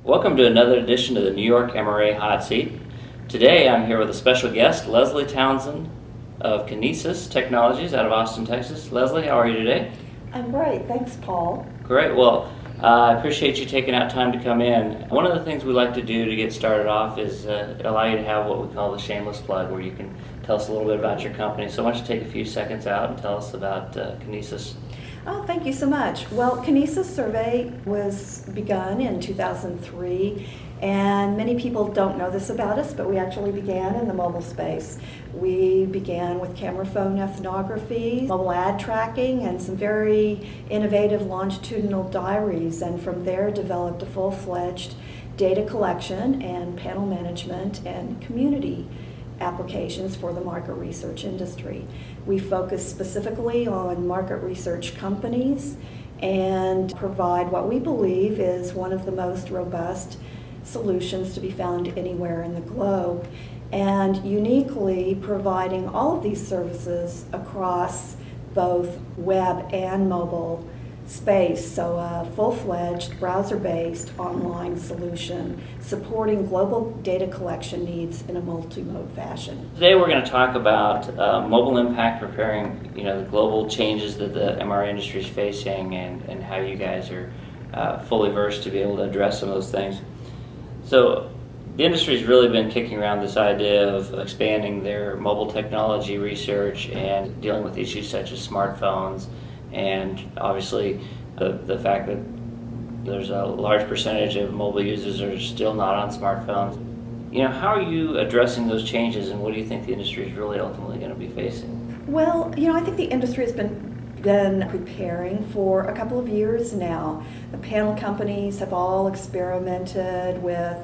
Welcome to another edition of the New York MRA Hot Seat. Today I'm here with a special guest, Leslie Townsend of Kinesis Technologies out of Austin, Texas. Leslie, how are you today? I'm great, thanks Paul. Great, well, I appreciate you taking out time to come in. One of the things we like to do to get started off is allow you to have what we call the shameless plug, where you can tell us a little bit about your company. So why don't you take a few seconds out and tell us about Kinesis. Oh, thank you so much. Well, Kinesis survey was begun in 2003, and many people don't know this about us, but we actually began in the mobile space. We began with camera phone ethnography, mobile ad tracking, and some very innovative longitudinal diaries, and from there developed a full-fledged data collection and panel management and community applications for the market research industry. We focus specifically on market research companies and provide what we believe is one of the most robust solutions to be found anywhere in the globe, and uniquely providing all of these services across both web and mobile space, so a full-fledged browser-based online solution supporting global data collection needs in a multi-mode fashion. Today we're going to talk about mobile impact, preparing the global changes that the MRA industry is facing, and how you guys are fully versed to be able to address some of those things. So the industry's really been kicking around this idea of expanding their mobile technology research and dealing with issues such as smartphones, and obviously the fact that there's a large percentage of mobile users are still not on smartphones. How are you addressing those changes, and what do you think the industry is really ultimately going to be facing? Well, I think the industry has been preparing for a couple of years now. The panel companies have all experimented with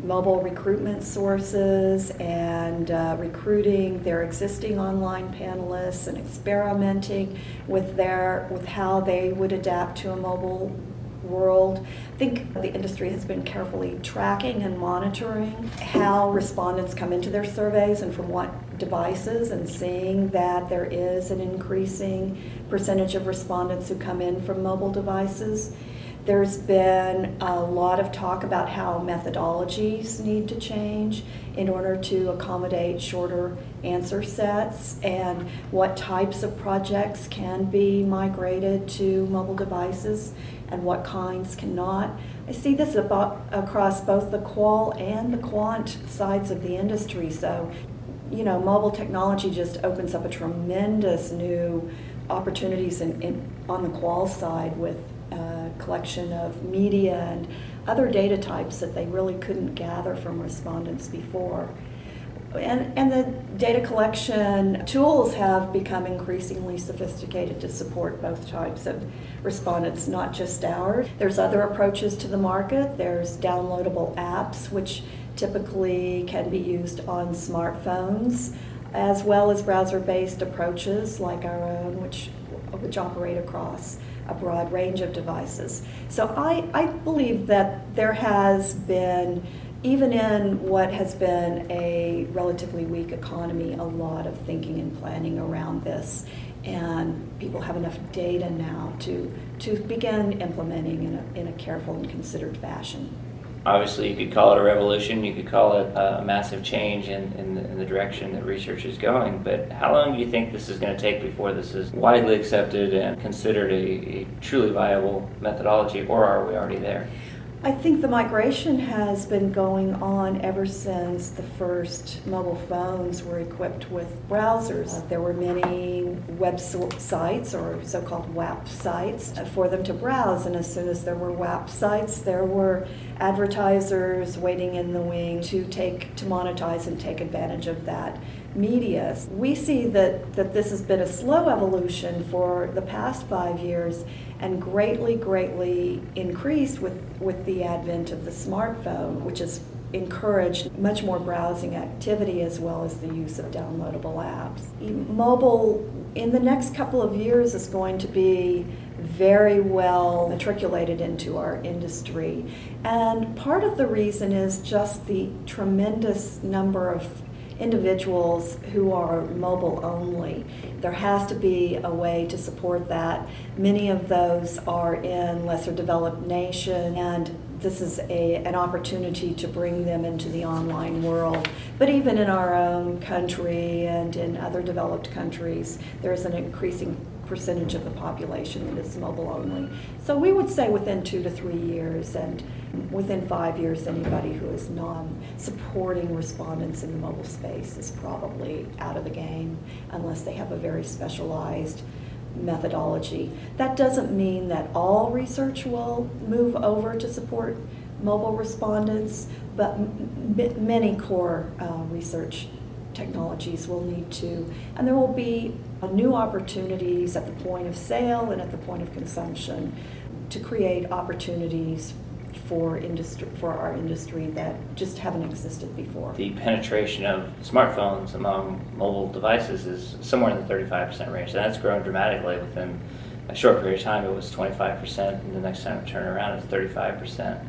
mobile recruitment sources and recruiting their existing online panelists and experimenting with how they would adapt to a mobile world. I think the industry has been carefully tracking and monitoring how respondents come into their surveys and from what devices, and seeing that there is an increasing percentage of respondents who come in from mobile devices. There's been a lot of talk about how methodologies need to change in order to accommodate shorter answer sets, and what types of projects can be migrated to mobile devices and what kinds cannot. I see this across both the qual and the quant sides of the industry. So, mobile technology just opens up a tremendous new opportunities on the qual side, with collection of media and other data types that they really couldn't gather from respondents before. And the data collection tools have become increasingly sophisticated to support both types of respondents, not just ours. There's other approaches to the market. There's downloadable apps, which typically can be used on smartphones, as well as browser-based approaches like our own, which operate across a broad range of devices. So I believe that there has been, even in what has been a relatively weak economy, a lot of thinking and planning around this, and people have enough data now to begin implementing in a careful and considered fashion. Obviously, you could call it a revolution, you could call it a massive change in the direction that research is going, but how long do you think this is going to take before this is widely accepted and considered a truly viable methodology, or are we already there? I think the migration has been going on ever since the first mobile phones were equipped with browsers. There were many websites, or so-called WAP sites, for them to browse, and as soon as there were WAP sites, there were advertisers waiting in the wing to monetize and take advantage of that media. We see that this has been a slow evolution for the past 5 years, and greatly increased with the advent of the smartphone, which has encouraged much more browsing activity as well as the use of downloadable apps. Mobile, in the next couple of years, is going to be very well matriculated into our industry. And part of the reason is just the tremendous number of individuals who are mobile only. There has to be a way to support that. Many of those are in lesser developed nations, and this is an opportunity to bring them into the online world. But even in our own country and in other developed countries, there's an increasing percentage of the population that is mobile only. So we would say within 2 to 3 years, and within 5 years, anybody who is not supporting respondents in the mobile space is probably out of the game unless they have a very specialized methodology. That doesn't mean that all research will move over to support mobile respondents, but many core research technologies will need to, and there will be new opportunities at the point of sale and at the point of consumption to create opportunities for our industry that just haven't existed before. The penetration of smartphones among mobile devices is somewhere in the 35% range. And that's grown dramatically within a short period of time. It was 25%, and the next time it turned around, it's 35%.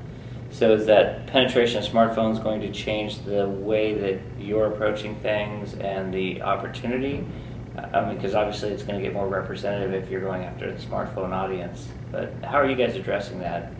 So is that penetration of smartphones going to change the way that you're approaching things and the opportunity? I mean, because obviously it's going to get more representative if you're going after the smartphone audience. But how are you guys addressing that?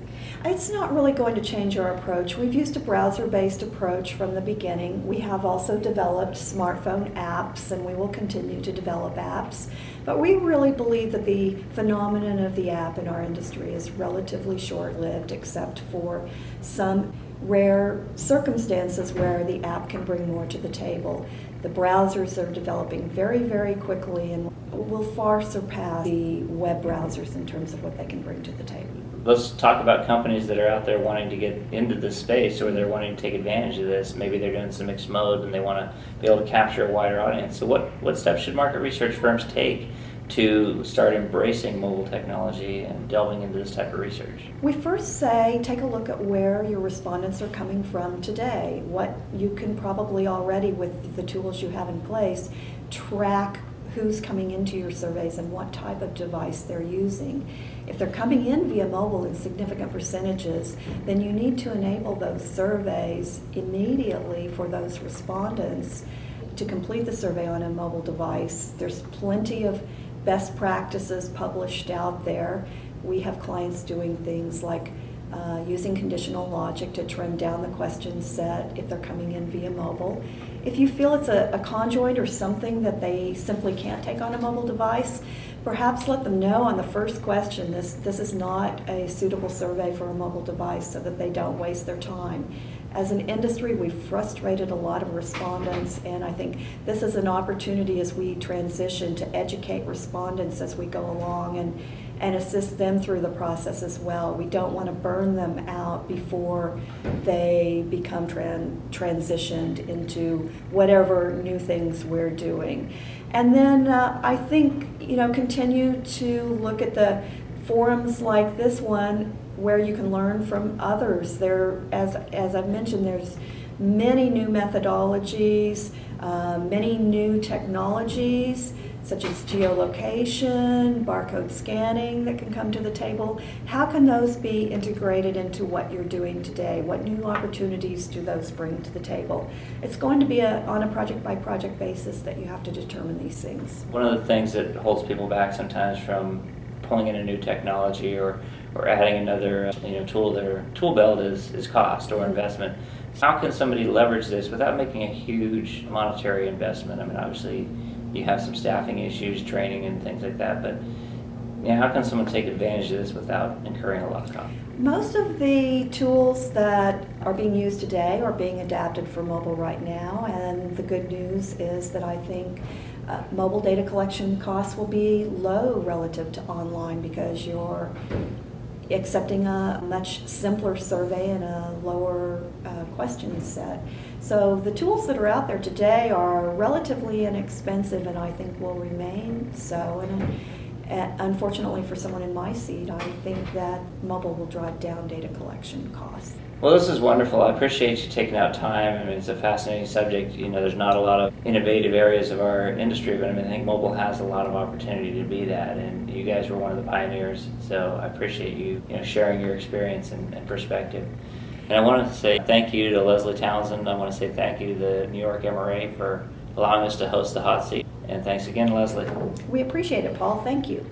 It's not really going to change our approach. We've used a browser-based approach from the beginning. We have also developed smartphone apps, and we will continue to develop apps. But we really believe that the phenomenon of the app in our industry is relatively short-lived, except for some rare circumstances where the app can bring more to the table. The browsers are developing very, very quickly and will far surpass the web browsers in terms of what they can bring to the table. Let's talk about companies that are out there wanting to get into this space, or they're wanting to take advantage of this. Maybe they're doing some mixed mode and they want to be able to capture a wider audience. So what steps should market research firms take to start embracing mobile technology and delving into this type of research? We first say take a look at where your respondents are coming from today. What you can probably already, with the tools you have in place, track who's coming into your surveys and what type of device they're using. If they're coming in via mobile in significant percentages, then you need to enable those surveys immediately for those respondents to complete the survey on a mobile device. There's plenty of best practices published out there. We have clients doing things like using conditional logic to trim down the question set if they're coming in via mobile. If you feel it's a conjoint or something that they simply can't take on a mobile device, perhaps let them know on the first question this is not a suitable survey for a mobile device, so that they don't waste their time. As an industry, we've frustrated a lot of respondents, and I think this is an opportunity as we transition to educate respondents as we go along and assist them through the process as well. We don't want to burn them out before they become transitioned into whatever new things we're doing. And then I think, continue to look at the forums like this one where you can learn from others. There, as I've mentioned, there's many new methodologies, many new technologies, such as geolocation, barcode scanning that can come to the table. How can those be integrated into what you're doing today? What new opportunities do those bring to the table? It's going to be on a project-by-project basis that you have to determine these things. One of the things that holds people back sometimes from pulling in a new technology or adding another tool to their tool belt is cost or investment. How can somebody leverage this without making a huge monetary investment? I mean, obviously you have some staffing issues, training and things like that, but how can someone take advantage of this without incurring a lot of cost? Most of the tools that are being used today are being adapted for mobile right now, and the good news is that I think mobile data collection costs will be low relative to online, because you're accepting a much simpler survey and a lower question set. So the tools that are out there today are relatively inexpensive, and I think will remain so. And unfortunately for someone in my seat, I think that mobile will drive down data collection costs. Well, this is wonderful. I appreciate you taking out time. I mean, it's a fascinating subject. There's not a lot of innovative areas of our industry, but I think mobile has a lot of opportunity to be that, and you guys were one of the pioneers. So I appreciate you, sharing your experience and perspective. And I want to say thank you to Leslie Townsend. I want to say thank you to the New York MRA for allowing us to host the hot seat. And thanks again, Leslie. We appreciate it, Paul. Thank you.